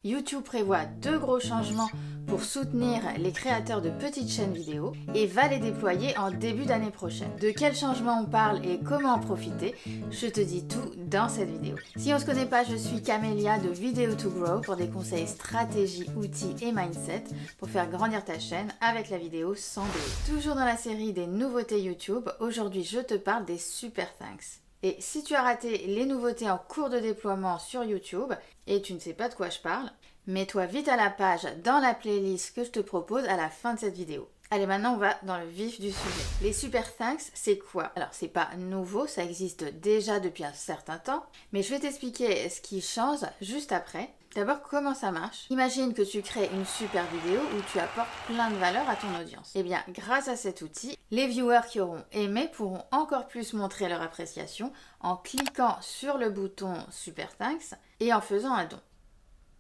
YouTube prévoit 2 gros changements pour soutenir les créateurs de petites chaînes vidéo et va les déployer en début d'année prochaine. De quels changements on parle et comment en profiter, je te dis tout dans cette vidéo. Si on se connaît pas, je suis Camélia de Video to Grow pour des conseils stratégie, outils et mindset pour faire grandir ta chaîne avec la vidéo sans délai. Toujours dans la série des nouveautés YouTube, aujourd'hui je te parle des Super Thanks. Et si tu as raté les nouveautés en cours de déploiement sur YouTube et tu ne sais pas de quoi je parle, mets-toi vite à la page dans la playlist que je te propose à la fin de cette vidéo. Allez, maintenant on va dans le vif du sujet. Les Super Thanks, c'est quoi? Alors c'est pas nouveau, ça existe déjà depuis un certain temps, mais je vais t'expliquer ce qui change juste après. D'abord, comment ça marche? Imagine que tu crées une super vidéo où tu apportes plein de valeur à ton audience. Eh bien, grâce à cet outil, les viewers qui auront aimé pourront encore plus montrer leur appréciation en cliquant sur le bouton Super Thanks et en faisant un don.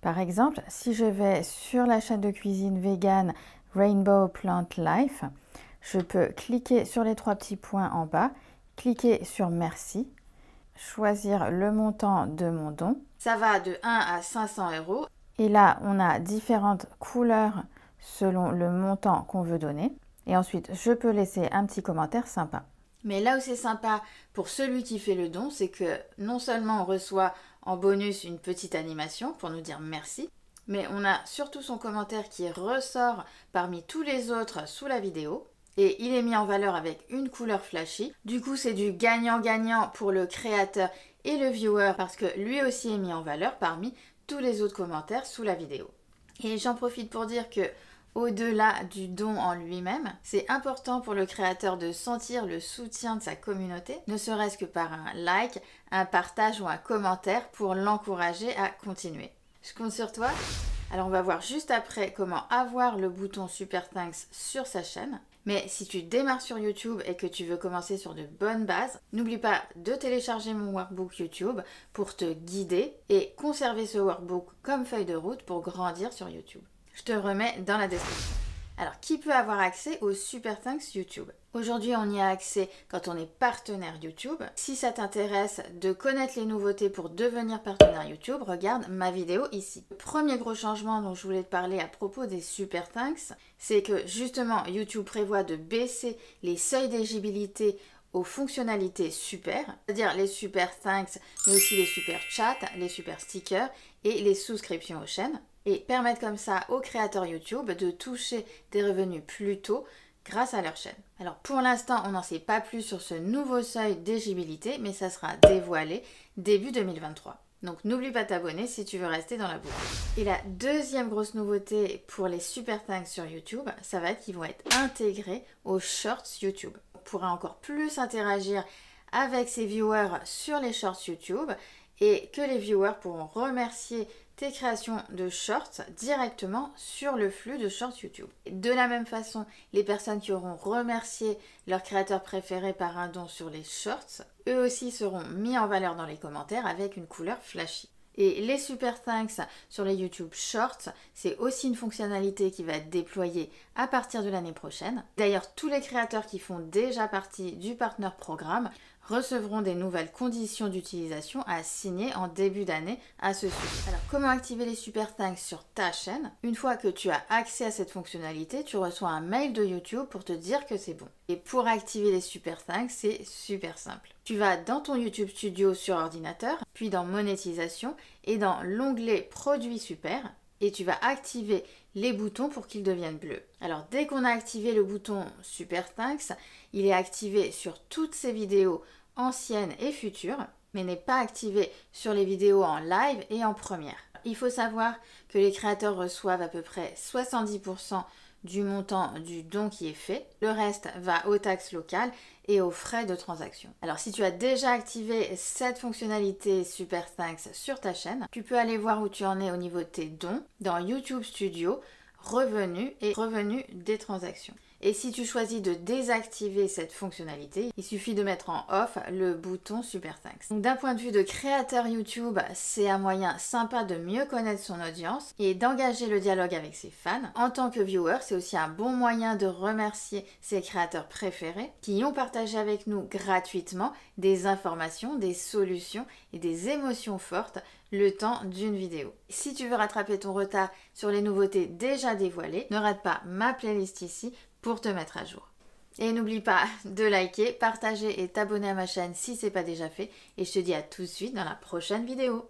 Par exemple, si je vais sur la chaîne de cuisine vegan Rainbow Plant Life, je peux cliquer sur les 3 petits points en bas, cliquer sur Merci, choisir le montant de mon don. Ça va de 1 à 500 €. Et là, on a différentes couleurs selon le montant qu'on veut donner. Et ensuite, je peux laisser un petit commentaire sympa. Mais là où c'est sympa pour celui qui fait le don, c'est que non seulement on reçoit en bonus une petite animation pour nous dire merci, mais on a surtout son commentaire qui ressort parmi tous les autres sous la vidéo. Et il est mis en valeur avec une couleur flashy. Du coup, c'est du gagnant-gagnant pour le créateur et le viewer parce que lui aussi est mis en valeur parmi tous les autres commentaires sous la vidéo. Et j'en profite pour dire que au-delà du don en lui-même, c'est important pour le créateur de sentir le soutien de sa communauté, ne serait-ce que par un like, un partage ou un commentaire pour l'encourager à continuer. Je compte sur toi. Alors on va voir juste après comment avoir le bouton Super Thanks sur sa chaîne. Mais si tu démarres sur YouTube et que tu veux commencer sur de bonnes bases, n'oublie pas de télécharger mon workbook YouTube pour te guider et conserver ce workbook comme feuille de route pour grandir sur YouTube. Je te remets dans la description. Alors, qui peut avoir accès aux Super Thanks YouTube? Aujourd'hui, on y a accès quand on est partenaire YouTube. Si ça t'intéresse de connaître les nouveautés pour devenir partenaire YouTube, regarde ma vidéo ici. Le premier gros changement dont je voulais te parler à propos des Super Thanks, c'est que justement, YouTube prévoit de baisser les seuils d'éligibilité aux fonctionnalités super, c'est-à-dire les Super Thanks, mais aussi les Super Chats, les Super Stickers et les souscriptions aux chaînes. Et permettre comme ça aux créateurs YouTube de toucher des revenus plus tôt grâce à leur chaîne. Alors pour l'instant, on n'en sait pas plus sur ce nouveau seuil d'éligibilité, mais ça sera dévoilé début 2023. Donc n'oublie pas de t'abonner si tu veux rester dans la boucle. Et la deuxième grosse nouveauté pour les Super Thanks sur YouTube, ça va être qu'ils vont être intégrés aux Shorts YouTube. On pourra encore plus interagir avec ses viewers sur les Shorts YouTube et que les viewers pourront remercier tes créations de shorts directement sur le flux de shorts YouTube. De la même façon, les personnes qui auront remercié leur créateur préféré par un don sur les shorts, eux aussi seront mis en valeur dans les commentaires avec une couleur flashy. Et les Super Thanks sur les YouTube Shorts, c'est aussi une fonctionnalité qui va être déployée à partir de l'année prochaine. D'ailleurs, tous les créateurs qui font déjà partie du Partner Programme recevront des nouvelles conditions d'utilisation à signer en début d'année à ce sujet. Alors, comment activer les Super Thanks sur ta chaîne? Une fois que tu as accès à cette fonctionnalité, tu reçois un mail de YouTube pour te dire que c'est bon. Et pour activer les Super Thanks, c'est super simple. Tu vas dans ton YouTube Studio sur ordinateur, puis dans Monétisation et dans l'onglet Produits Super, et tu vas activer les boutons pour qu'ils deviennent bleus. Alors dès qu'on a activé le bouton Super Thanks, il est activé sur toutes ces vidéos anciennes et futures, mais n'est pas activé sur les vidéos en live et en première. Il faut savoir que les créateurs reçoivent à peu près 70% du montant du don qui est fait. Le reste va aux taxes locales et aux frais de transaction. Alors si tu as déjà activé cette fonctionnalité Super Thanks sur ta chaîne, tu peux aller voir où tu en es au niveau de tes dons dans YouTube Studio, revenus et revenus des transactions. Et si tu choisis de désactiver cette fonctionnalité, il suffit de mettre en off le bouton Super Thanks. Donc d'un point de vue de créateur YouTube, c'est un moyen sympa de mieux connaître son audience et d'engager le dialogue avec ses fans. En tant que viewer, c'est aussi un bon moyen de remercier ses créateurs préférés qui ont partagé avec nous gratuitement des informations, des solutions et des émotions fortes le temps d'une vidéo. Si tu veux rattraper ton retard sur les nouveautés déjà dévoilées, ne rate pas ma playlist ici pour te mettre à jour. Et n'oublie pas de liker, partager et t'abonner à ma chaîne si ce n'est pas déjà fait. Et je te dis à tout de suite dans la prochaine vidéo.